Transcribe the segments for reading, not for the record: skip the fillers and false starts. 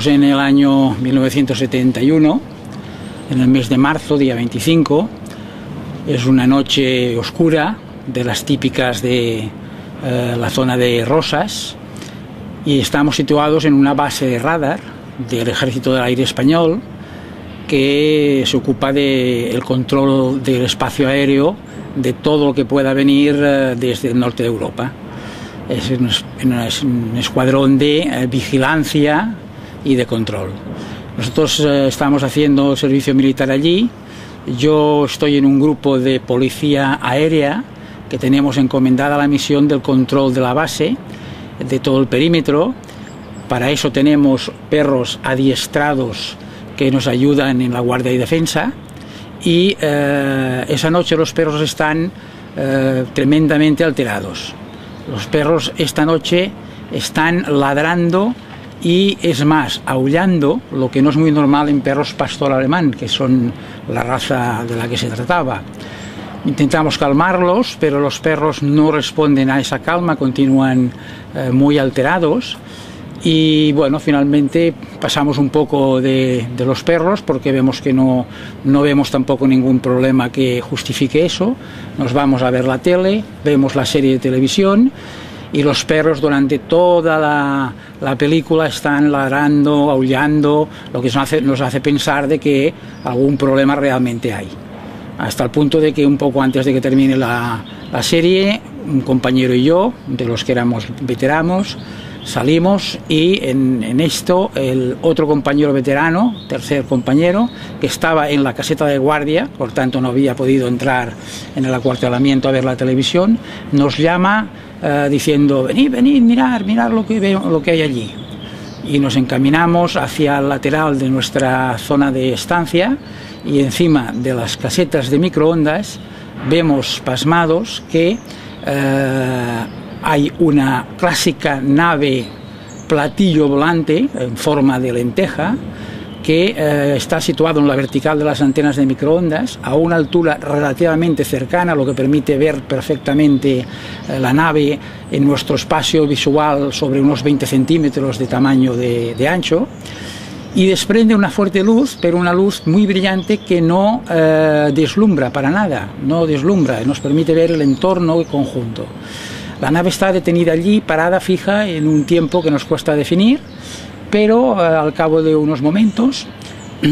Estamos en el año 1971, en el mes de marzo, día 25. Es una noche oscura, de las típicas de la zona de Rosas, y estamos situados en una base de radar del Ejército del Aire Español que se ocupa del control del espacio aéreo de todo lo que pueda venir desde el norte de Europa. Es un escuadrón de vigilancia y de control. Nosotros estamos haciendo servicio militar allí. Yo estoy en un grupo de policía aérea que tenemos encomendada la misión del control de la base, de todo el perímetro. Para eso tenemos perros adiestrados que nos ayudan en la guardia y defensa, y esa noche los perros están tremendamente alterados. Los perros esta noche están ladrando y, es más, aullando, lo que no es muy normal en perros pastor alemán, que son la raza de la que se trataba. Intentamos calmarlos, pero los perros no responden a esa calma, continúan muy alterados. Y bueno, finalmente pasamos un poco de los perros, porque vemos que no vemos tampoco ningún problema que justifique eso. Nos vamos a ver la tele, vemos la serie de televisión, y los perros durante toda la película están ladrando, aullando, lo que nos hace pensar de que algún problema realmente hay. Hasta el punto de que un poco antes de que termine la serie, un compañero y yo, de los que éramos veteranos, salimos, y en esto el otro compañero veterano, tercer compañero, que estaba en la caseta de guardia, por tanto no había podido entrar en el acuartelamiento a ver la televisión, nos llama diciendo: venid, mirad lo que hay allí. Y nos encaminamos hacia el lateral de nuestra zona de estancia, y encima de las casetas de microondas vemos pasmados que hay una clásica nave platillo volante en forma de lenteja que está situado en la vertical de las antenas de microondas, a una altura relativamente cercana, lo que permite ver perfectamente la nave en nuestro espacio visual sobre unos 20 centímetros de tamaño de ancho, y desprende una fuerte luz, pero una luz muy brillante que no deslumbra para nada, no deslumbra, nos permite ver el entorno conjunto. La nave está detenida allí, parada, fija, en un tiempo que nos cuesta definir, pero al cabo de unos momentos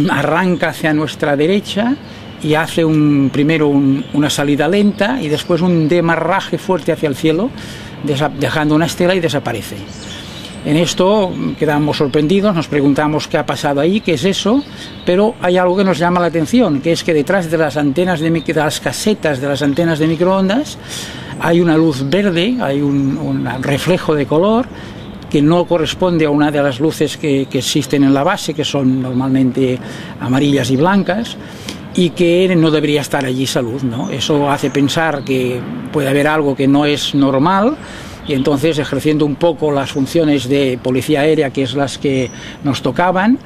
arranca hacia nuestra derecha y hace primero una salida lenta y después un demarraje fuerte hacia el cielo, dejando una estela, y desaparece. En esto quedamos sorprendidos, nos preguntamos qué ha pasado ahí, qué es eso, pero hay algo que nos llama la atención, que es que detrás de las antenas de las casetas de las antenas de microondas hay una luz verde, hay un reflejo de color que no corresponde a una de las luces que existen en la base, que son normalmente amarillas y blancas, y que no debería estar allí esa luz, ¿no? Eso hace pensar que puede haber algo que no es normal, y entonces, ejerciendo un poco las funciones de policía aérea, que es las que nos tocaban,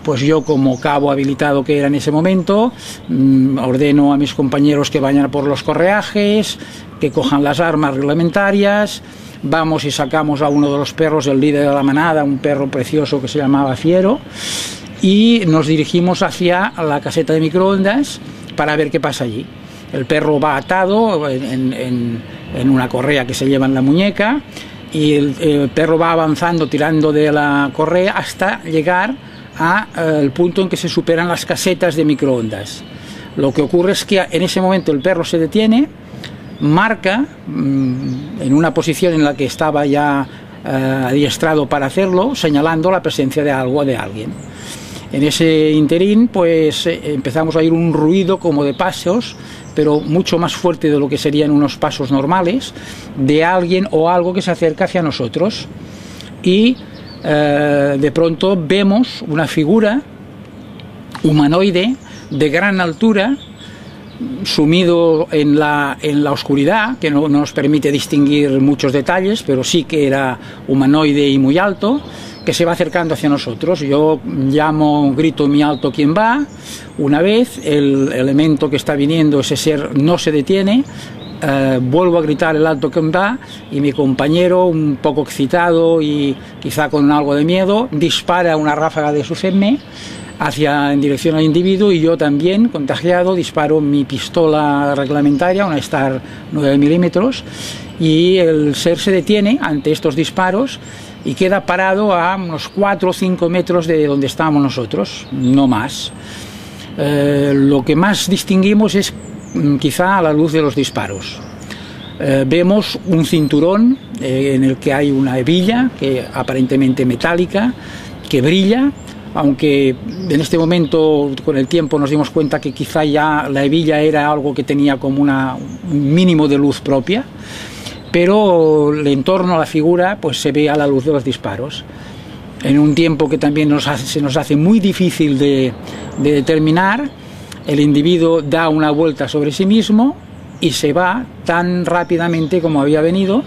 pues yo, como cabo habilitado que era en ese momento, ordeno a mis compañeros que vayan por los correajes, que cojan las armas reglamentarias, vamos y sacamos a uno de los perros, el líder de la manada, un perro precioso que se llamaba Fiero, y nos dirigimos hacia la caseta de microondas para ver qué pasa allí. El perro va atado en una correa que se lleva en la muñeca, y el perro va avanzando tirando de la correa hasta llegar al punto en que se superan las casetas de microondas. Lo que ocurre es que en ese momento el perro se detiene, marca en una posición en la que estaba ya adiestrado para hacerlo, señalando la presencia de algo o de alguien. En ese interín, pues empezamos a oír un ruido como de pasos, pero mucho más fuerte de lo que serían unos pasos normales, de alguien o algo que se acerca hacia nosotros, y de pronto vemos una figura humanoide de gran altura, sumido en la oscuridad, que no nos permite distinguir muchos detalles, pero sí que era humanoide y muy alto, que se va acercando hacia nosotros. Yo llamo, grito muy alto: ¿quién va? Una vez el elemento que está viniendo, ese ser, no se detiene, vuelvo a gritar el alto que da y mi compañero, un poco excitado y quizá con algo de miedo, dispara una ráfaga de su FEMME en dirección al individuo, y yo también, contagiado, disparo mi pistola reglamentaria, una Star 9 milímetros, y el ser se detiene ante estos disparos y queda parado a unos 4 o 5 metros de donde estábamos nosotros, no más. Lo que más distinguimos es quizá a la luz de los disparos. Vemos un cinturón en el que hay una hebilla que aparentemente metálica, que brilla, aunque en este momento con el tiempo nos dimos cuenta que quizá ya la hebilla era algo que tenía como un mínimo de luz propia, pero el entorno a la figura pues se ve a la luz de los disparos. En un tiempo que también se nos hace muy difícil de determinar, el individuo da una vuelta sobre sí mismo y se va tan rápidamente como había venido,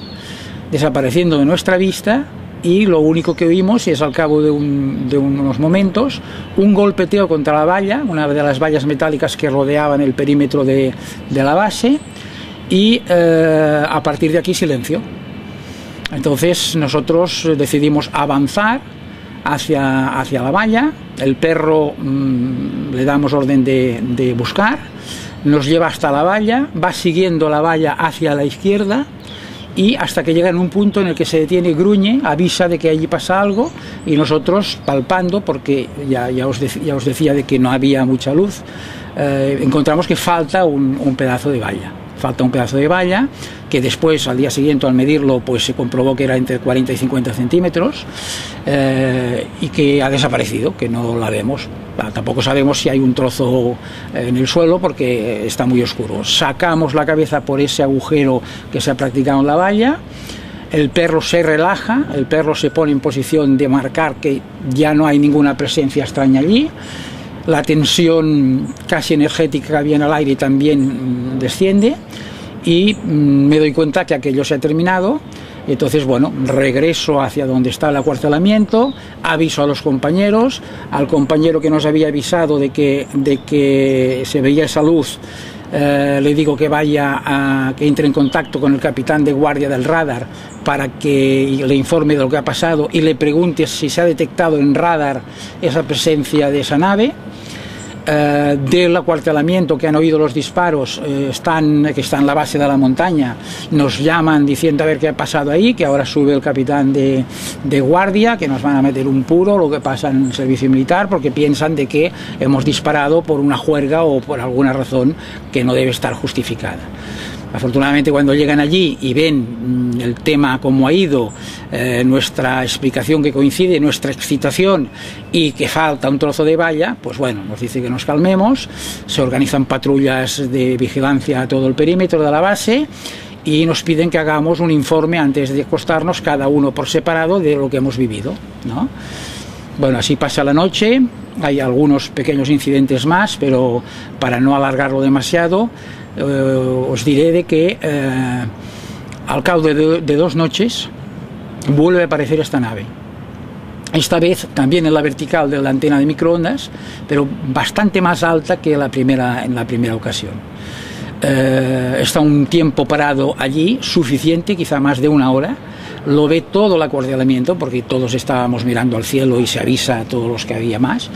desapareciendo de nuestra vista, y lo único que oímos es, al cabo de unos momentos, un golpeteo contra la valla, una de las vallas metálicas que rodeaban el perímetro de la base, y a partir de aquí silencio. Entonces nosotros decidimos avanzar hacia la valla. El perro le damos orden de buscar, nos lleva hasta la valla, va siguiendo la valla hacia la izquierda, y hasta que llega en un punto en el que se detiene, gruñe, avisa de que allí pasa algo, y nosotros, palpando, porque ya os decía de que no había mucha luz, encontramos que falta un pedazo de valla. Falta un pedazo de valla que después, al día siguiente, al medirlo, pues se comprobó que era entre 40 y 50 centímetros, y que ha desaparecido, que no la vemos. Tampoco sabemos si hay un trozo en el suelo porque está muy oscuro. Sacamos la cabeza por ese agujero que se ha practicado en la valla. El perro se relaja, el perro se pone en posición de marcar que ya no hay ninguna presencia extraña allí. La tensión casi energética que había en el aire también desciende, y me doy cuenta que aquello se ha terminado. Entonces, bueno, regreso hacia donde está el acuartelamiento, aviso a los compañeros, al compañero que nos había avisado de que se veía esa luz, le digo que que entre en contacto con el capitán de guardia del radar para que le informe de lo que ha pasado y le pregunte si se ha detectado en radar esa presencia de esa nave. Del acuartelamiento, que han oído los disparos, que están en la base de la montaña, nos llaman diciendo a ver qué ha pasado ahí, que ahora sube el capitán de guardia, que nos van a meter un puro, lo que pasa en el servicio militar, porque piensan de que hemos disparado por una juerga o por alguna razón que no debe estar justificada. Afortunadamente, cuando llegan allí y ven el tema como ha ido, nuestra explicación que coincide, nuestra excitación, y que falta un trozo de valla, pues bueno, nos dice que nos calmemos, se organizan patrullas de vigilancia a todo el perímetro de la base y nos piden que hagamos un informe antes de acostarnos, cada uno por separado, de lo que hemos vivido, ¿no? Bueno, así pasa la noche. Hay algunos pequeños incidentes más, pero para no alargarlo demasiado, os diré de que al cabo de 2 noches vuelve a aparecer esta nave. Esta vez también en la vertical de la antena de microondas, pero bastante más alta que en la primera ocasión. Está un tiempo parado allí, suficiente, quizá más de 1 hora. Lo ve todo el acuartelamiento, porque todos estábamos mirando al cielo y se avisa a todos los que había más.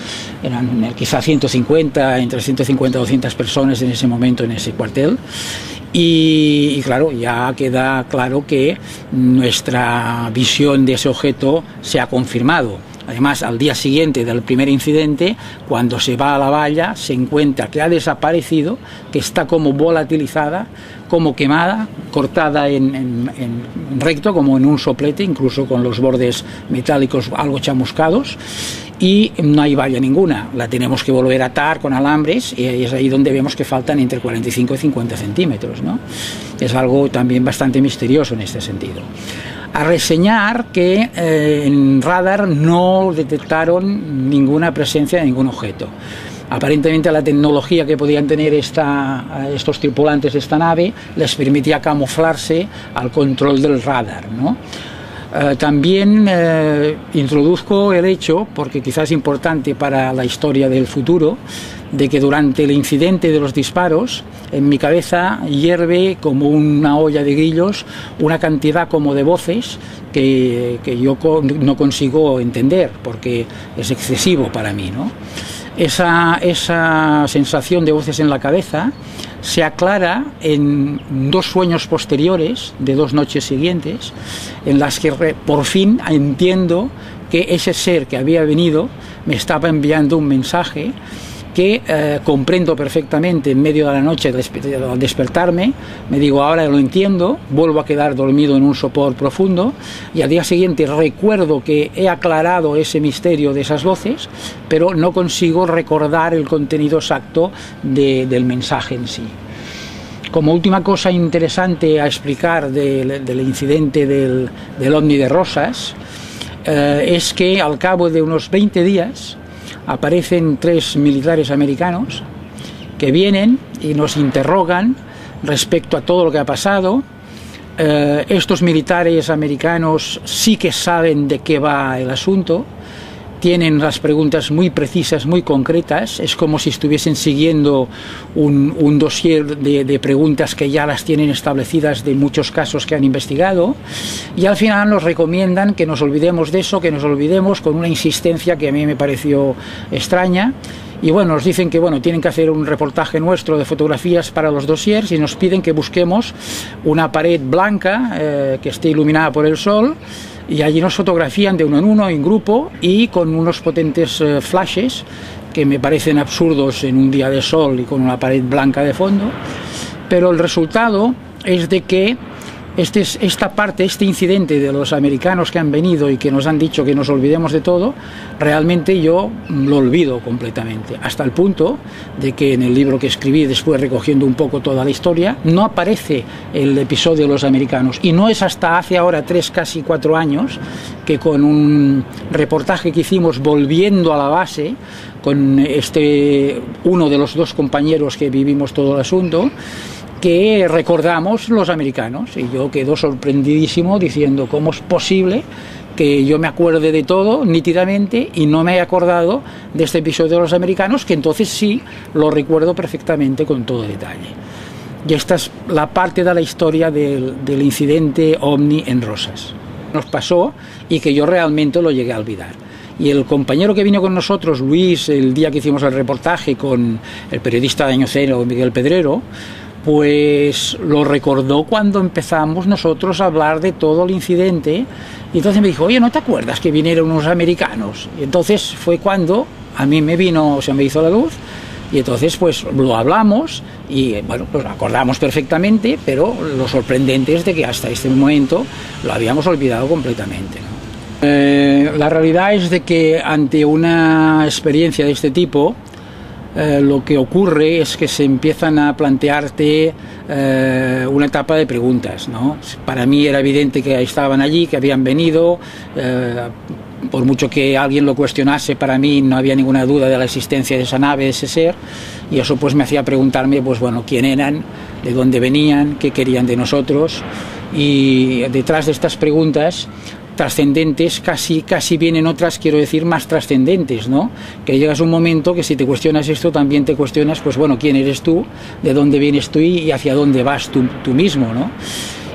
Eran quizá 150, entre 150 y 200 personas en ese momento en ese cuartel. Y claro, ya queda claro que nuestra visión de ese objeto se ha confirmado. Además, al día siguiente del primer incidente, cuando se va a la valla, se encuentra que ha desaparecido, que está como volatilizada, como quemada, cortada en recto, como en un soplete, incluso con los bordes metálicos algo chamuscados, y no hay valla ninguna. La tenemos que volver a atar con alambres, y es ahí donde vemos que faltan entre 45 y 50 centímetros, ¿no? Es algo también bastante misterioso en este sentido. A reseñar que en radar no detectaron ninguna presencia de ningún objeto. Aparentemente la tecnología que podían tener estos tripulantes de esta nave les permitía camuflarse al control del radar, ¿no? También introduzco el hecho, porque quizás es importante para la historia del futuro, de que durante el incidente de los disparos en mi cabeza hierve como una olla de grillos una cantidad como de voces que yo no consigo entender porque es excesivo para mí, ¿no? Esa sensación de voces en la cabeza se aclara en 2 sueños posteriores de 2 noches siguientes, en las que por fin entiendo que ese ser que había venido me estaba enviando un mensaje que comprendo perfectamente en medio de la noche al despertarme. Me digo, ahora lo entiendo, vuelvo a quedar dormido en un sopor profundo y al día siguiente recuerdo que he aclarado ese misterio de esas voces, pero no consigo recordar el contenido exacto del mensaje en sí. Como última cosa interesante a explicar del incidente del ovni de Rosas, es que al cabo de unos 20 días aparecen 3 militares americanos que vienen y nos interrogan respecto a todo lo que ha pasado. Estos militares americanos sí que saben de qué va el asunto, tienen las preguntas muy precisas, muy concretas, es como si estuviesen siguiendo un dossier de preguntas que ya las tienen establecidas de muchos casos que han investigado, y al final nos recomiendan que nos olvidemos de eso, que nos olvidemos con una insistencia que a mí me pareció extraña. Y bueno, nos dicen que bueno, tienen que hacer un reportaje nuestro de fotografías para los dossiers y nos piden que busquemos una pared blanca que esté iluminada por el sol, y allí nos fotografían de uno en grupo y con unos potentes flashes que me parecen absurdos en un día de sol y con una pared blanca de fondo, pero el resultado es de que este incidente de los americanos que han venido y que nos han dicho que nos olvidemos de todo, realmente yo lo olvido completamente, hasta el punto de que en el libro que escribí después recogiendo un poco toda la historia, no aparece el episodio de los americanos, y no es hasta hace ahora 3, casi 4 años, que con un reportaje que hicimos volviendo a la base, con uno de los 2 compañeros que vivimos todo el asunto, que recordamos los americanos, y yo quedo sorprendidísimo diciendo cómo es posible que yo me acuerde de todo nítidamente y no me haya acordado de este episodio de los americanos, que entonces sí lo recuerdo perfectamente con todo detalle. Y esta es la parte de la historia del incidente ovni en Rosas. Nos pasó y que yo realmente lo llegué a olvidar. Y el compañero que vino con nosotros, Luis, el día que hicimos el reportaje con el periodista de Año Cero, Miguel Pedrero, pues lo recordó cuando empezamos nosotros a hablar de todo el incidente, y entonces me dijo, oye, ¿no te acuerdas que vinieron unos americanos? Y entonces fue cuando a mí me hizo la luz, y entonces pues lo hablamos y bueno, pues lo acordamos perfectamente, pero lo sorprendente es de que hasta este momento lo habíamos olvidado completamente, ¿no? La realidad es de que ante una experiencia de este tipo, lo que ocurre es que se empiezan a plantearte una etapa de preguntas, ¿no? Para mí era evidente que estaban allí, que habían venido, por mucho que alguien lo cuestionase, para mí no había ninguna duda de la existencia de esa nave, de ese ser, y eso pues me hacía preguntarme, pues bueno, quién eran, de dónde venían, qué querían de nosotros, y detrás de estas preguntas trascendentes, casi vienen otras, quiero decir, más trascendentes, ¿no? Que llegas a un momento que si te cuestionas esto, también te cuestionas, pues bueno, ¿quién eres tú? ¿De dónde vienes tú y hacia dónde vas tú mismo, ¿no?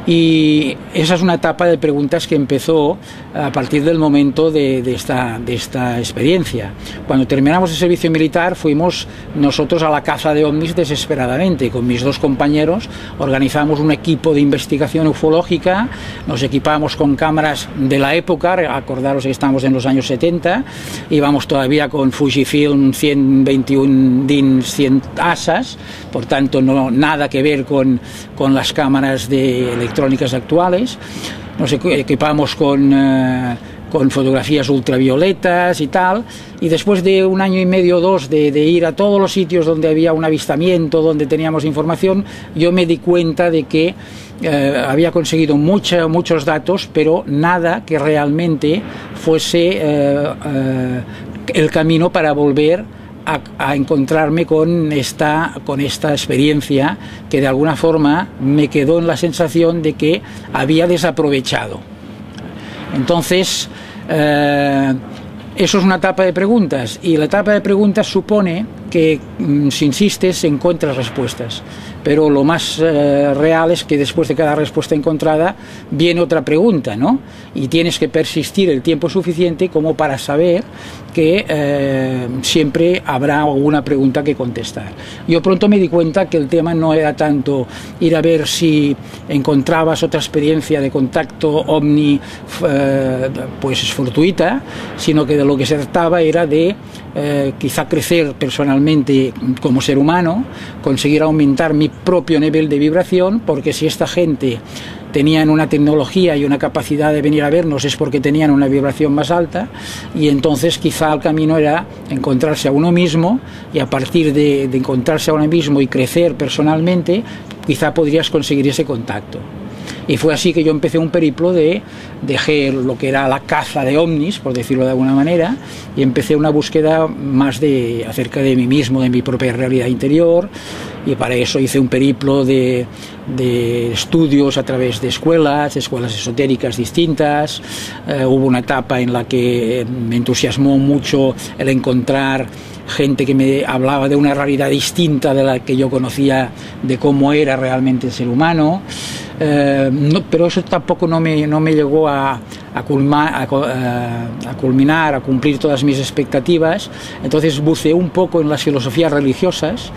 Y esa es una etapa de preguntas que empezó a partir del momento de esta experiencia. Cuando terminamos el servicio militar fuimos nosotros a la caza de ovnis desesperadamente. Con mis 2 compañeros organizamos un equipo de investigación ufológica, nos equipamos con cámaras de la época, acordaros que estamos en los años 70, íbamos todavía con Fujifilm 121 DIN 100 ASAs, por tanto no nada que ver con las cámaras de electrónicas actuales. Nos equipamos con fotografías ultravioletas y tal, y después de 1 año y medio o 2 de ir a todos los sitios donde había un avistamiento, donde teníamos información, yo me di cuenta de que había conseguido muchos datos, pero nada que realmente fuese el camino para volver a encontrarme con esta experiencia que de alguna forma me quedó en la sensación de que había desaprovechado. Entonces, eso es una etapa de preguntas, y la etapa de preguntas supone que si insistes encuentras respuestas, pero lo más real es que después de cada respuesta encontrada viene otra pregunta, ¿no? Y tienes que persistir el tiempo suficiente como para saber que siempre habrá alguna pregunta que contestar. Yo pronto me di cuenta que el tema no era tanto ir a ver si encontrabas otra experiencia de contacto ovni pues fortuita, sino que de lo que se trataba era de quizá crecer personalmente como ser humano, conseguir aumentar mi propio nivel de vibración, porque si esta gente tenían una tecnología y una capacidad de venir a vernos es porque tenían una vibración más alta, y entonces quizá el camino era encontrarse a uno mismo, y a partir de encontrarse a uno mismo y crecer personalmente, quizá podrías conseguir ese contacto. Y fue así que yo empecé un periplo dejé lo que era la caza de ovnis, por decirlo de alguna manera, y empecé una búsqueda más acerca de mí mismo, de mi propia realidad interior, y para eso hice un periplo de estudios a través de escuelas esotéricas distintas. Hubo una etapa en la que me entusiasmó mucho el encontrar gente que me hablaba de una realidad distinta de la que yo conocía, de cómo era realmente el ser humano. Pero eso tampoco no me llegó a culminar, a cumplir todas mis expectativas. Entonces buceé un poco en las filosofías religiosas.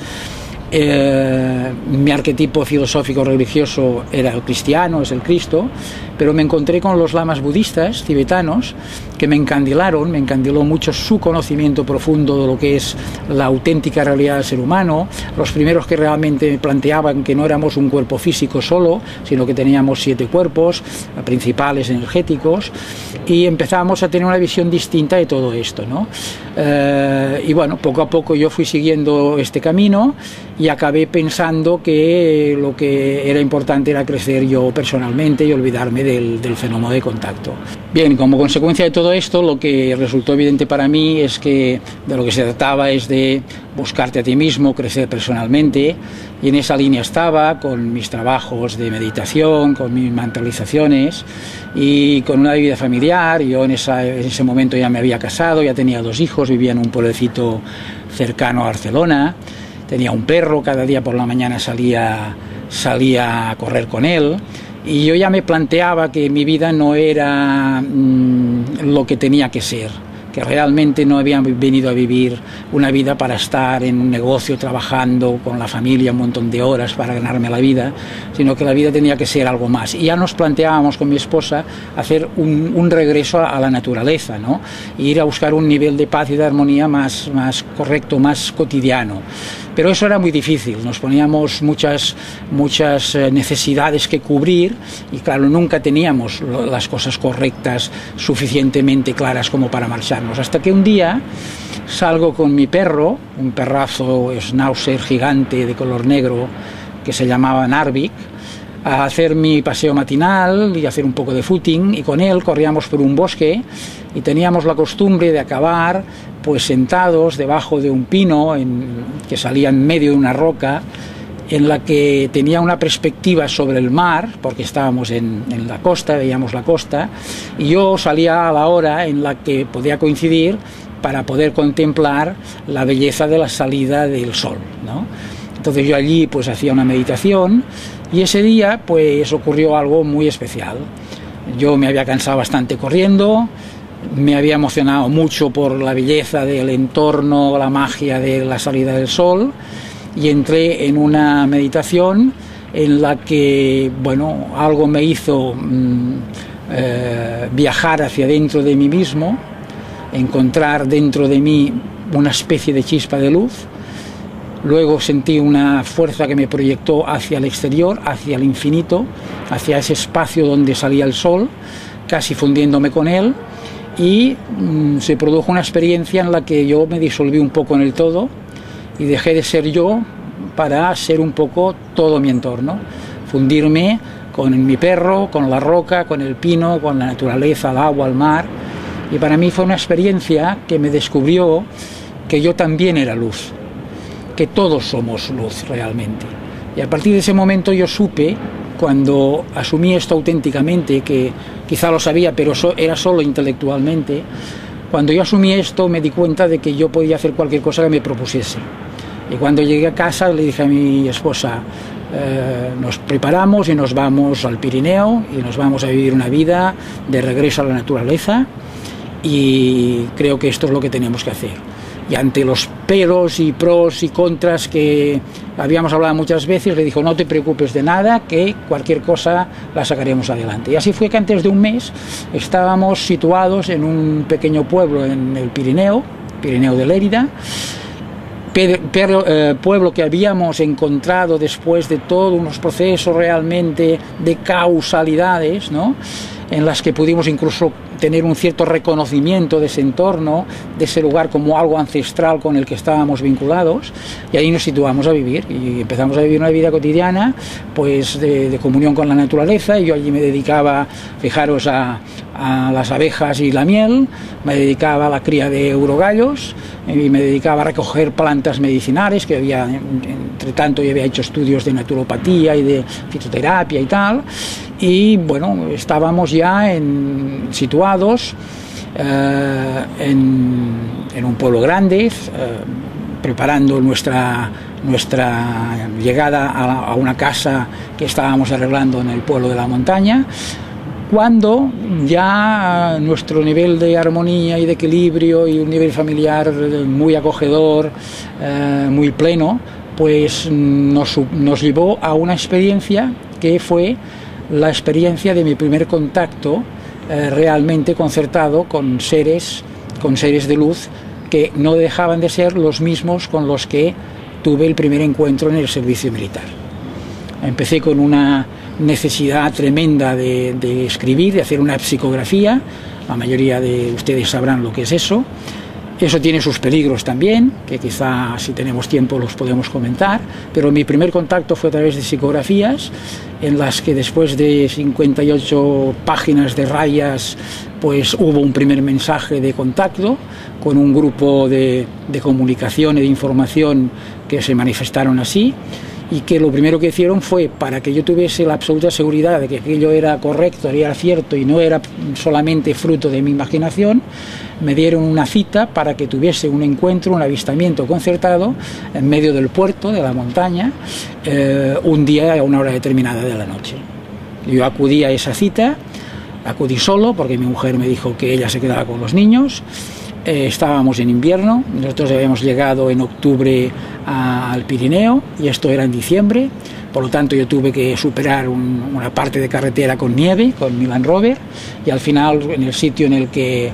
Mi arquetipo filosófico religioso era el cristiano, es el Cristo, pero me encontré con los lamas budistas tibetanos que me encandiló mucho su conocimiento profundo de lo que es la auténtica realidad del ser humano, los primeros que realmente me planteaban que no éramos un cuerpo físico solo, sino que teníamos 7 cuerpos principales energéticos, y empezamos a tener una visión distinta de todo esto, ¿no? Y bueno, poco a poco yo fui siguiendo este camino y acabé pensando que lo que era importante era crecer yo personalmente y olvidarme del fenómeno de contacto. Bien, como consecuencia de todo esto, lo que resultó evidente para mí es que de lo que se trataba es de buscarte a ti mismo, crecer personalmente, y en esa línea estaba con mis trabajos de meditación, con mis mentalizaciones y con una vida familiar. Yo en ese momento ya me había casado, ya tenía 2 hijos, vivía en un pueblecito cercano a Barcelona, tenía un perro, cada día por la mañana salía a correr con él, y yo ya me planteaba que mi vida no era lo que tenía que ser, que realmente no había venido a vivir una vida para estar en un negocio trabajando con la familia un montón de horas para ganarme la vida, sino que la vida tenía que ser algo más. Y ya nos planteábamos con mi esposa hacer un regreso a la naturaleza, ¿no? E ir a buscar un nivel de paz y de armonía más correcto, más cotidiano. Pero eso era muy difícil, nos poníamos muchas necesidades que cubrir, y claro, nunca teníamos las cosas correctas suficientemente claras como para marcharnos. Hasta que un día salgo con mi perro, un perrazo schnauzer gigante de color negro que se llamaba Narvik, a hacer mi paseo matinal y hacer un poco de footing, y con él corríamos por un bosque y teníamos la costumbre de acabar pues sentados debajo de un pino que salía en medio de una roca, en la que tenía una perspectiva sobre el mar, porque estábamos en la costa, veíamos la costa, y yo salía a la hora en la que podía coincidir para poder contemplar la belleza de la salida del sol, ¿no? Entonces yo allí pues hacía una meditación, y ese día pues ocurrió algo muy especial. Yo me había cansado bastante corriendo, me había emocionado mucho por la belleza del entorno, la magia de la salida del sol, y entré en una meditación en la que, bueno, algo me hizo viajar hacia dentro de mí mismo, encontrar dentro de mí una especie de chispa de luz. Luego sentí una fuerza que me proyectó hacia el exterior, hacia el infinito, hacia ese espacio donde salía el sol, casi fundiéndome con él, y se produjo una experiencia en la que yo me disolví un poco en el todo y dejé de ser yo para ser un poco todo mi entorno, fundirme con mi perro, con la roca, con el pino, con la naturaleza, el agua, el mar. Y para mí fue una experiencia que me descubrió que yo también era luz, que todos somos luz realmente. Y a partir de ese momento yo supe, cuando asumí esto auténticamente, que quizá lo sabía, pero era solo intelectualmente, cuando yo asumí esto me di cuenta de que yo podía hacer cualquier cosa que me propusiese. Y cuando llegué a casa le dije a mi esposa, nos preparamos y nos vamos al Pirineo y nos vamos a vivir una vida de regreso a la naturaleza, y creo que esto es lo que tenemos que hacer. Y ante los peros y pros y contras que habíamos hablado muchas veces, le dijo, no te preocupes de nada, que cualquier cosa la sacaremos adelante. Y así fue que antes de un mes estábamos situados en un pequeño pueblo en el Pirineo de Lérida, pueblo que habíamos encontrado después de todos unos procesos realmente de causalidades, ¿no?, en las que pudimos incluso tener un cierto reconocimiento de ese entorno, de ese lugar como algo ancestral con el que estábamos vinculados, y ahí nos situamos a vivir y empezamos a vivir una vida cotidiana pues de comunión con la naturaleza. Y yo allí me dedicaba, fijaros, a las abejas y la miel, me dedicaba a la cría de eurogallos y me dedicaba a recoger plantas medicinales, que había, entre tanto yo había hecho estudios de naturopatía y de fitoterapia y tal. Y bueno, estábamos ya situados en un pueblo grande, preparando nuestra llegada a una casa que estábamos arreglando en el pueblo de la montaña, cuando ya nuestro nivel de armonía y de equilibrio y un nivel familiar muy acogedor, muy pleno, pues nos llevó a una experiencia que fue la experiencia de mi primer contacto realmente concertado con seres de luz que no dejaban de ser los mismos con los que tuve el primer encuentro en el servicio militar. Empecé con una necesidad tremenda de escribir, de hacer una psicografía. La mayoría de ustedes sabrán lo que es eso. Eso tiene sus peligros también, que quizá si tenemos tiempo los podemos comentar, pero mi primer contacto fue a través de psicografías, en las que después de 58 páginas de rayas, pues hubo un primer mensaje de contacto con un grupo de comunicación y de información que se manifestaron así, y que lo primero que hicieron fue, para que yo tuviese la absoluta seguridad de que aquello era correcto, era cierto y no era solamente fruto de mi imaginación, me dieron una cita para que tuviese un encuentro, un avistamiento concertado en medio del puerto, de la montaña, un día a una hora determinada de la noche. Yo acudí a esa cita, acudí solo porque mi mujer me dijo que ella se quedaba con los niños. Estábamos en invierno, nosotros habíamos llegado en octubre al Pirineo y esto era en diciembre, por lo tanto yo tuve que superar una parte de carretera con nieve, con mi Land Rover, y al final, en el sitio en el que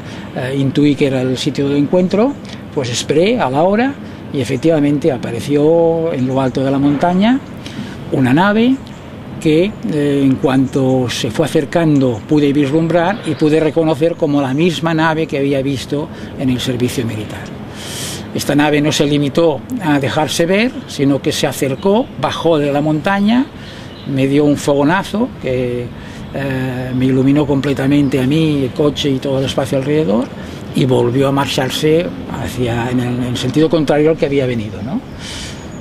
intuí que era el sitio de encuentro, pues esperé a la hora y efectivamente apareció en lo alto de la montaña una nave que en cuanto se fue acercando pude vislumbrar y pude reconocer como la misma nave que había visto en el servicio militar. Esta nave no se limitó a dejarse ver, sino que se acercó, bajó de la montaña, me dio un fogonazo que me iluminó completamente a mí, el coche y todo el espacio alrededor, y volvió a marcharse en el sentido contrario al que había venido, ¿no?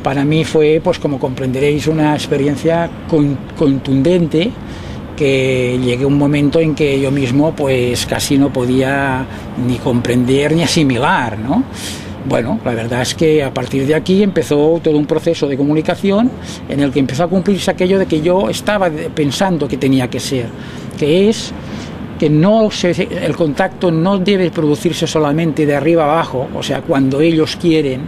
Para mí fue, pues como comprenderéis, una experiencia contundente, que llegué a un momento en que yo mismo pues casi no podía ni comprender ni asimilar, ¿no? Bueno, la verdad es que a partir de aquí empezó todo un proceso de comunicación en el que empezó a cumplirse aquello de que yo estaba pensando que tenía que ser, que es que el contacto no debe producirse solamente de arriba abajo, o sea, cuando ellos quieren,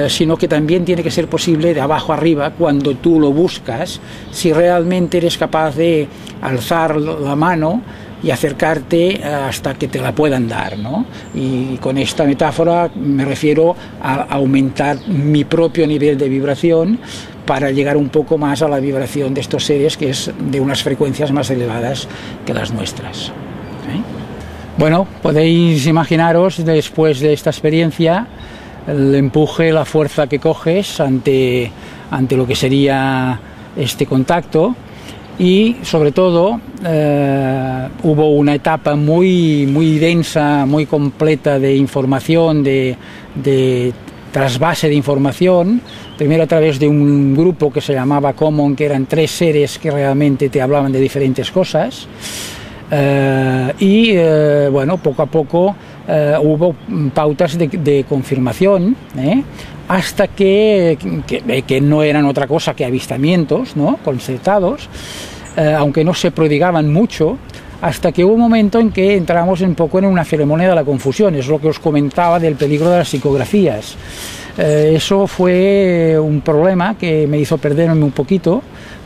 sino que también tiene que ser posible de abajo arriba cuando tú lo buscas, si realmente eres capaz de alzar la mano y acercarte hasta que te la puedan dar, ¿no? Y con esta metáfora me refiero a aumentar mi propio nivel de vibración para llegar un poco más a la vibración de estos seres, que es de unas frecuencias más elevadas que las nuestras. Bueno, podéis imaginaros, después de esta experiencia, el empuje, la fuerza que coges ante lo que sería este contacto, y sobre todo hubo una etapa muy densa, muy completa de información, de trasvase de información, primero a través de un grupo que se llamaba Common, que eran 3 seres que realmente te hablaban de diferentes cosas, bueno, poco a poco hubo pautas de confirmación, hasta que no eran otra cosa que avistamientos, ¿no?, concertados, aunque no se prodigaban mucho, hasta que hubo un momento en que entramos un poco en una ceremonia de la confusión. Es lo que os comentaba del peligro de las psicografías. Eso fue un problema que me hizo perderme un poquito,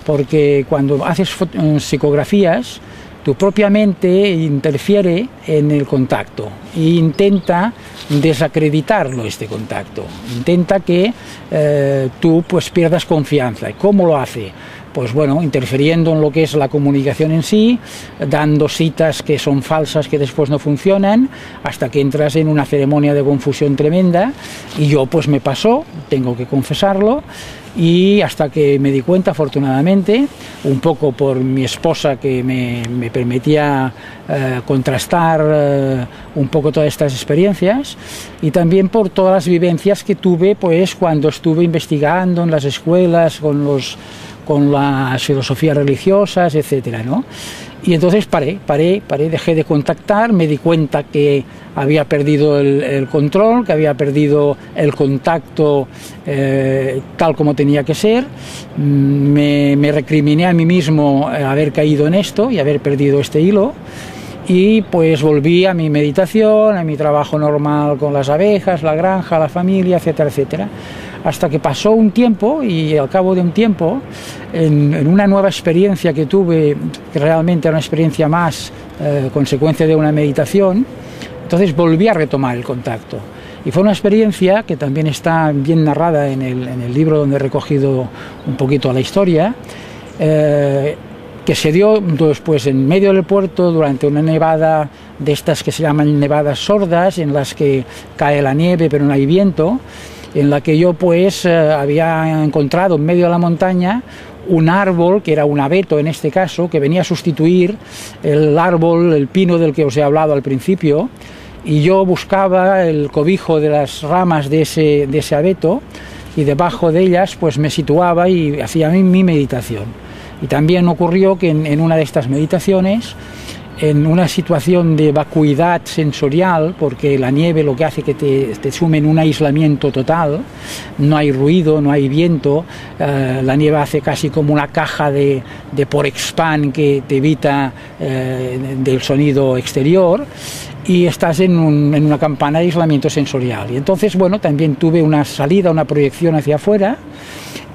porque cuando haces psicografías, tu propia mente interfiere en el contacto e intenta desacreditarlo, este contacto. Intenta que tú pues pierdas confianza. ¿Y cómo lo hace? Pues bueno, interfiriendo en lo que es la comunicación en sí, dando citas que son falsas, que después no funcionan, hasta que entras en una ceremonia de confusión tremenda. Y yo pues me pasó, tengo que confesarlo, y hasta que me di cuenta, afortunadamente, un poco por mi esposa, que me permitía contrastar un poco todas estas experiencias, y también por todas las vivencias que tuve pues cuando estuve investigando en las escuelas con las filosofías religiosas, etcétera, ¿no? Y entonces paré, dejé de contactar, me di cuenta que había perdido el control, que había perdido el contacto tal como tenía que ser. Me recriminé a mí mismo haber caído en esto y haber perdido este hilo. Y pues volví a mi meditación, a mi trabajo normal con las abejas, la granja, la familia, etcétera, etcétera. Hasta que pasó un tiempo, y al cabo de un tiempo, en una nueva experiencia que tuve, que realmente era una experiencia más consecuencia de una meditación, entonces volví a retomar el contacto. Y fue una experiencia que también está bien narrada en el libro, donde he recogido un poquito la historia, que se dio pues en medio del puerto durante una nevada de estas que se llaman nevadas sordas, en las que cae la nieve pero no hay viento, en la que yo pues había encontrado en medio de la montaña un árbol, que era un abeto en este caso, que venía a sustituir el árbol, el pino del que os he hablado al principio, y yo buscaba el cobijo de las ramas de ese abeto, y debajo de ellas pues me situaba y hacía mi meditación. Y también ocurrió que en una de estas meditaciones, en una situación de vacuidad sensorial, porque la nieve lo que hace que te sume en un aislamiento total, no hay ruido, no hay viento, la nieve hace casi como una caja de Porexpan que te evita del sonido exterior, y estás en una campana de aislamiento sensorial. Y entonces, bueno, también tuve una salida, una proyección hacia afuera,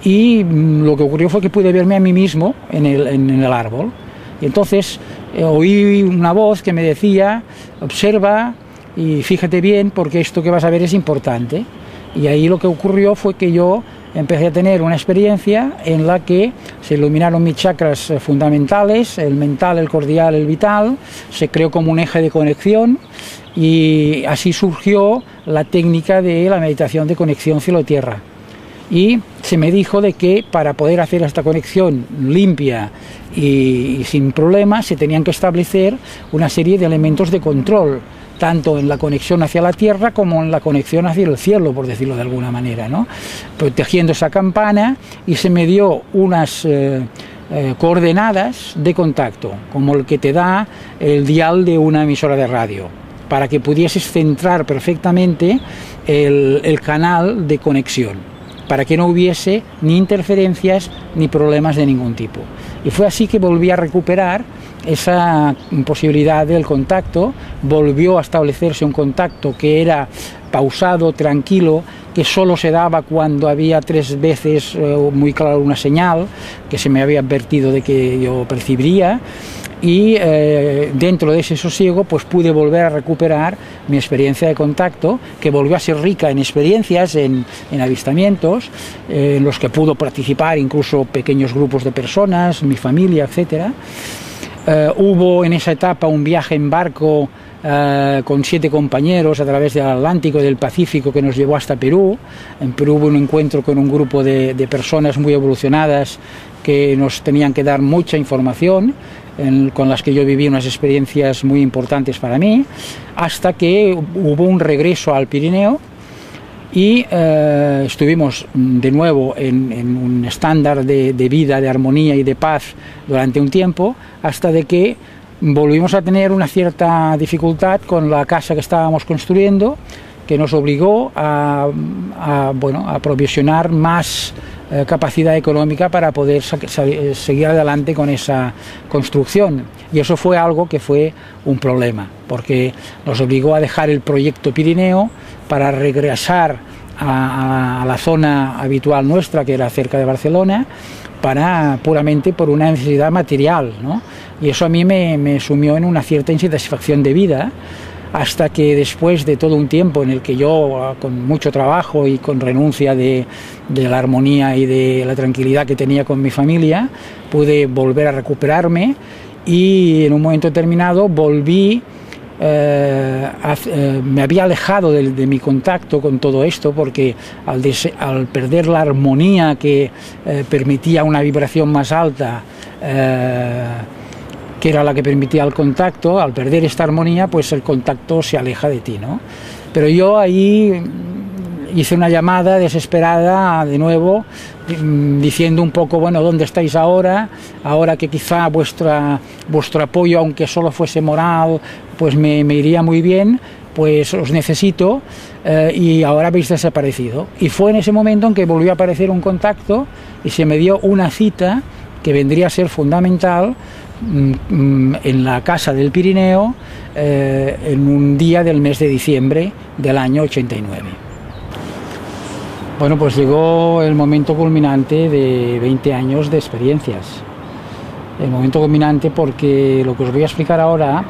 y lo que ocurrió fue que pude verme a mí mismo en el árbol. Y entonces oí una voz que me decía: observa y fíjate bien, porque esto que vas a ver es importante. Y ahí lo que ocurrió fue que yo empecé a tener una experiencia en la que se iluminaron mis chakras fundamentales, el mental, el cordial, el vital, se creó como un eje de conexión, y así surgió la técnica de la meditación de conexión cielo-tierra. Y se me dijo de que para poder hacer esta conexión limpia y sin problemas se tenían que establecer una serie de elementos de control, tanto en la conexión hacia la tierra como en la conexión hacia el cielo, por decirlo de alguna manera, ¿no? Protegiendo esa campana, y se me dio unas coordenadas de contacto, como el que te da el dial de una emisora de radio, para que pudieses centrar perfectamente el canal de conexión, para que no hubiese ni interferencias ni problemas de ningún tipo. Y fue así que volví a recuperar esa posibilidad del contacto. Volvió a establecerse un contacto que era pausado, tranquilo, que solo se daba cuando había 3 veces muy claro una señal que se me había advertido de que yo percibiría. Y dentro de ese sosiego pues pude volver a recuperar mi experiencia de contacto, que volvió a ser rica en experiencias, en avistamientos, en los que pudo participar incluso pequeños grupos de personas, mi familia, etcétera. Hubo en esa etapa un viaje en barco con 7 compañeros a través del Atlántico y del Pacífico, que nos llevó hasta Perú. En Perú hubo un encuentro con un grupo de personas muy evolucionadas que nos tenían que dar mucha información, con las que yo viví unas experiencias muy importantes para mí, hasta que hubo un regreso al Pirineo, y estuvimos de nuevo en un estándar de vida, de armonía y de paz durante un tiempo, hasta de que volvimos a tener una cierta dificultad con la casa que estábamos construyendo, que nos obligó a provisionar más capacidad económica para poder seguir adelante con esa construcción. Y eso fue algo que fue un problema, porque nos obligó a dejar el proyecto Pirineo para regresar a la zona habitual nuestra, que era cerca de Barcelona, puramente por una necesidad material, ¿no? Y eso a mí me sumió en una cierta insatisfacción de vida, hasta que después de todo un tiempo en el que yo, con mucho trabajo y con renuncia de la armonía y de la tranquilidad que tenía con mi familia, pude volver a recuperarme, y en un momento determinado volví. Me había alejado de mi contacto con todo esto, porque al perder la armonía que permitía una vibración más alta, que era la que permitía el contacto, al perder esta armonía, pues el contacto se aleja de ti, ¿no? Pero yo ahí hice una llamada desesperada de nuevo, diciendo un poco, bueno, ¿dónde estáis ahora? Ahora que quizá vuestro apoyo, aunque solo fuese moral, pues me iría muy bien, pues os necesito, y ahora habéis desaparecido. Y fue en ese momento en que volvió a aparecer un contacto y se me dio una cita que vendría a ser fundamental en la Casa del Pirineo, en un día del mes de diciembre del año 89. Bueno, pues llegó el momento culminante de 20 años de experiencias. El momento culminante, porque lo que os voy a explicar ahora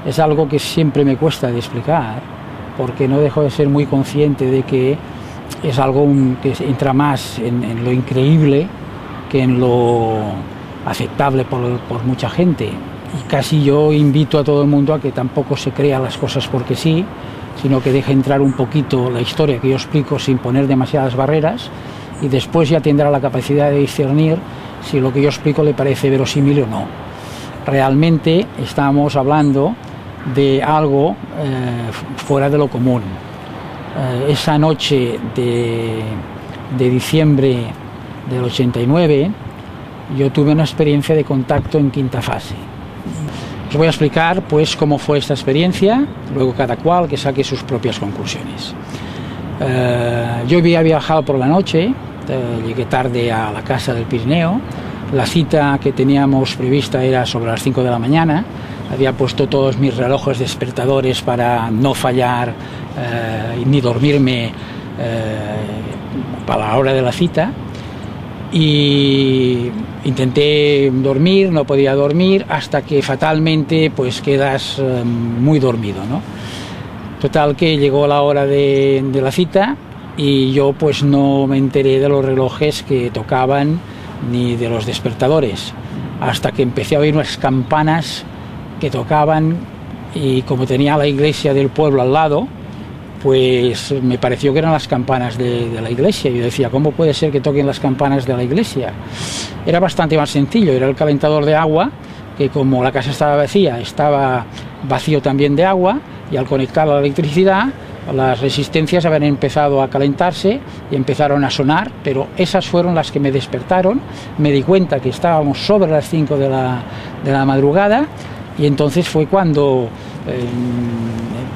es algo que siempre me cuesta de explicar, porque no dejo de ser muy consciente de que es algo que entra más en lo increíble que en lo aceptable por mucha gente. Y casi yo invito a todo el mundo a que tampoco se crea las cosas porque sí, sino que deje entrar un poquito la historia que yo explico sin poner demasiadas barreras, y después ya tendrá la capacidad de discernir si lo que yo explico le parece verosímil o no. Realmente estamos hablando de algo fuera de lo común. Esa noche de diciembre del 89 yo tuve una experiencia de contacto en quinta fase. Os voy a explicar pues cómo fue esta experiencia, luego cada cual que saque sus propias conclusiones. Yo había viajado por la noche, llegué tarde a la Casa del Pirineo. La cita que teníamos prevista era sobre las 5 de la mañana. Había puesto todos mis relojes despertadores para no fallar ni dormirme para la hora de la cita. Y intenté dormir, no podía dormir, hasta que fatalmente pues quedas muy dormido, ¿no? Total, que llegó la hora de la cita y yo pues no me enteré de los relojes que tocaban ni de los despertadores, hasta que empecé a oír unas campanas que tocaban, y como tenía la iglesia del pueblo al lado, pues me pareció que eran las campanas de la iglesia. Yo decía, ¿cómo puede ser que toquen las campanas de la iglesia? Era bastante más sencillo, era el calentador de agua, que como la casa estaba vacía, estaba vacío también de agua, y al conectar la electricidad, las resistencias habían empezado a calentarse y empezaron a sonar, pero esas fueron las que me despertaron. Me di cuenta que estábamos sobre las 5 de la madrugada, y entonces fue cuando,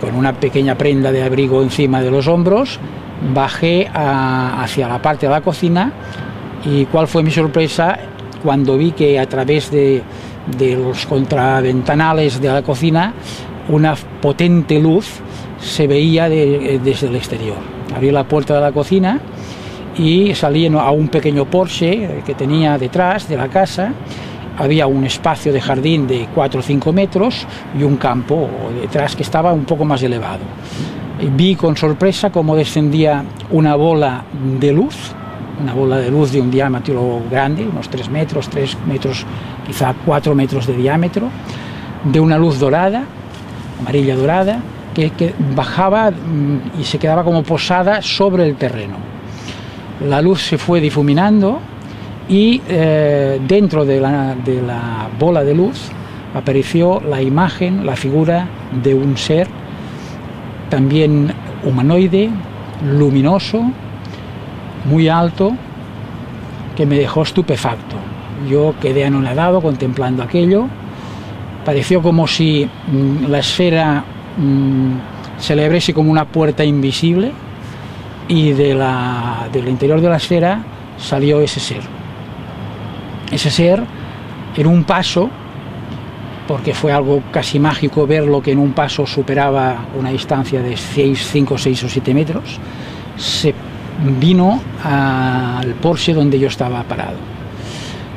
con una pequeña prenda de abrigo encima de los hombros, bajé hacia la parte de la cocina. Y cuál fue mi sorpresa cuando vi que a través de los contraventanales de la cocina una potente luz se veía desde el exterior. Abrí la puerta de la cocina y salí a un pequeño porche que tenía detrás de la casa. Había un espacio de jardín de 4 o 5 metros y un campo detrás que estaba un poco más elevado. Vi con sorpresa cómo descendía una bola de luz de un diámetro grande, unos 3 metros, quizá 4 metros de diámetro, de una luz dorada, amarilla dorada, que bajaba y se quedaba como posada sobre el terreno. La luz se fue difuminando y dentro de la bola de luz apareció la imagen, la figura de un ser también humanoide, luminoso, muy alto, que me dejó estupefacto. Yo quedé anonadado contemplando aquello. Pareció como si la esfera se le abriese como una puerta invisible y del interior de la esfera salió ese ser. Ese ser, en un paso, porque fue algo casi mágico verlo, que en un paso superaba una distancia de 5, 6 o 7 metros, se vino al Porsche donde yo estaba parado.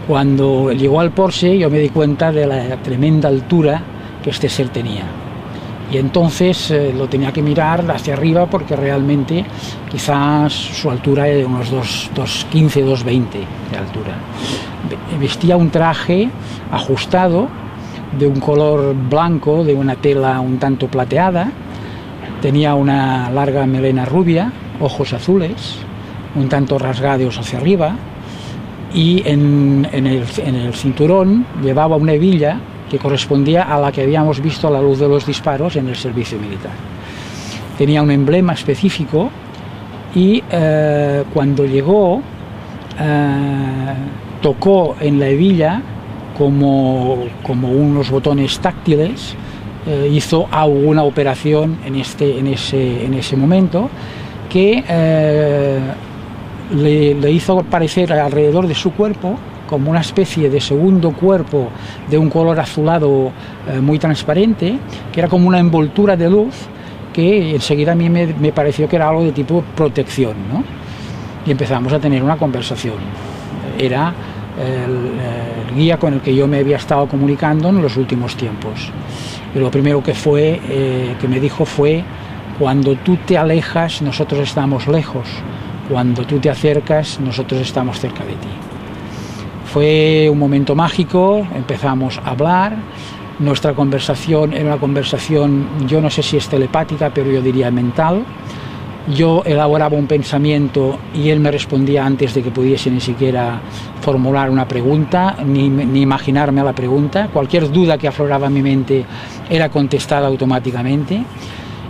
Cuando llegó al Porsche yo me di cuenta de la tremenda altura que este ser tenía. Y entonces lo tenía que mirar hacia arriba porque realmente quizás su altura era de unos 2,15, 2,20 de altura. Vestía un traje ajustado de un color blanco, de una tela un tanto plateada, tenía una larga melena rubia, ojos azules, un tanto rasgados hacia arriba, y en el cinturón llevaba una hebilla que correspondía a la que habíamos visto a la luz de los disparos en el servicio militar. Tenía un emblema específico y cuando llegó tocó en la hebilla como unos botones táctiles, hizo alguna operación en ese momento que le hizo parecer alrededor de su cuerpo como una especie de segundo cuerpo de un color azulado muy transparente, que era como una envoltura de luz, que enseguida a mí me pareció que era algo de tipo protección, ¿no? Y empezamos a tener una conversación. Era el guía con el que yo me había estado comunicando en los últimos tiempos. Y lo primero que me dijo fue: cuando tú te alejas, nosotros estamos lejos; cuando tú te acercas, nosotros estamos cerca de ti. Fue un momento mágico, empezamos a hablar. Nuestra conversación era una conversación, yo no sé si es telepática, pero yo diría mental. Yo elaboraba un pensamiento y él me respondía antes de que pudiese ni siquiera formular una pregunta, ni imaginarme a la pregunta. Cualquier duda que afloraba en mi mente era contestada automáticamente.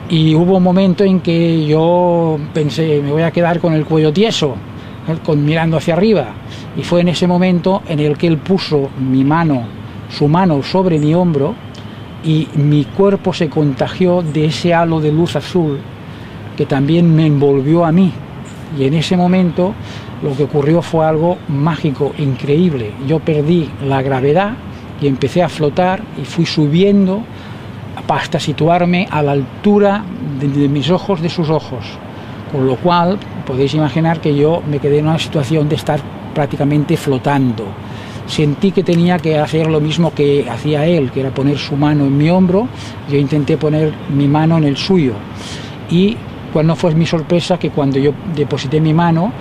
Y hubo un momento en que yo pensé: me voy a quedar con el cuello tieso, mirando hacia arriba. Y fue en ese momento en el que él puso su mano sobre mi hombro, y mi cuerpo se contagió de ese halo de luz azul que también me envolvió a mí. Y en ese momento lo que ocurrió fue algo mágico, increíble. Yo perdí la gravedad y empecé a flotar y fui subiendo hasta situarme a la altura de mis ojos, de sus ojos. Con lo cual podéis imaginar que yo me quedé en una situación de estar prácticamente flotando. Sentí que tenía que hacer lo mismo que hacía él, que era poner su mano en mi hombro. Yo intenté poner mi mano en el suyo. Y cuál no fue mi sorpresa que cuando yo deposité mi mano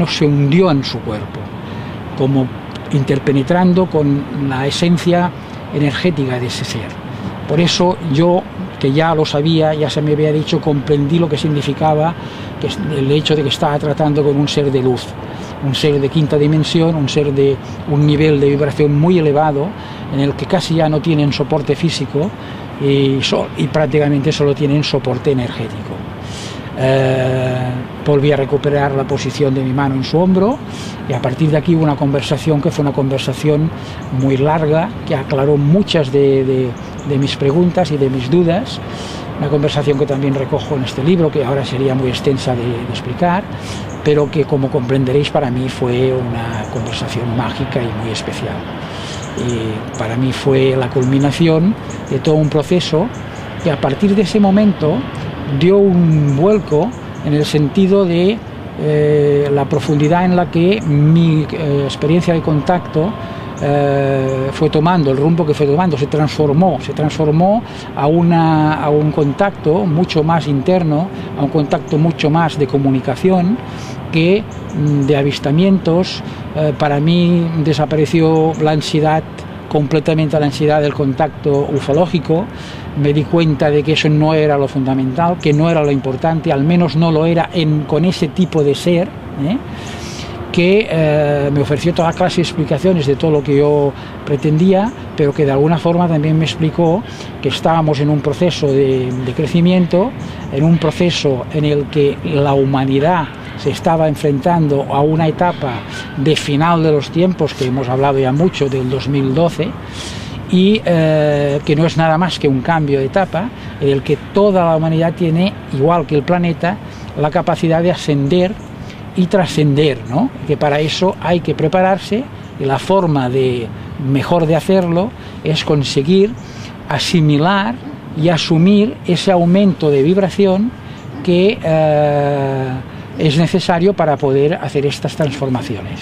se hundió en su cuerpo, como interpenetrando con la esencia energética de ese ser. Por eso yo, que ya lo sabía, ya se me había dicho, comprendí lo que significaba el hecho de que estaba tratando con un ser de luz, un ser de quinta dimensión, un ser de un nivel de vibración muy elevado, en el que casi ya no tienen soporte físico y prácticamente solo tienen soporte energético. Volví a recuperar la posición de mi mano en su hombro, y a partir de aquí hubo una conversación que fue una conversación muy larga, que aclaró muchas de mis preguntas y de mis dudas. Una conversación que también recojo en este libro, que ahora sería muy extensa de explicar, pero que, como comprenderéis, para mí fue una conversación mágica y muy especial. Y para mí fue la culminación de todo un proceso que a partir de ese momento dio un vuelco en el sentido de la profundidad en la que mi experiencia de contacto fue tomando, el rumbo que fue tomando, se transformó a un contacto mucho más interno, a un contacto mucho más de comunicación que de avistamientos. Para mí desapareció la ansiedad, completamente la ansiedad del contacto ufológico. Me di cuenta de que eso no era lo fundamental, que no era lo importante, al menos no lo era con ese tipo de ser, que me ofreció toda clase de explicaciones de todo lo que yo pretendía, pero que de alguna forma también me explicó que estábamos en un proceso de crecimiento, en un proceso en el que la humanidad se estaba enfrentando a una etapa de final de los tiempos, que hemos hablado ya mucho, del 2012, y que no es nada más que un cambio de etapa en el que toda la humanidad tiene, igual que el planeta, la capacidad de ascender y trascender, ¿no? Que para eso hay que prepararse, y la forma mejor de hacerlo es conseguir asimilar y asumir ese aumento de vibración que es necesario para poder hacer estas transformaciones.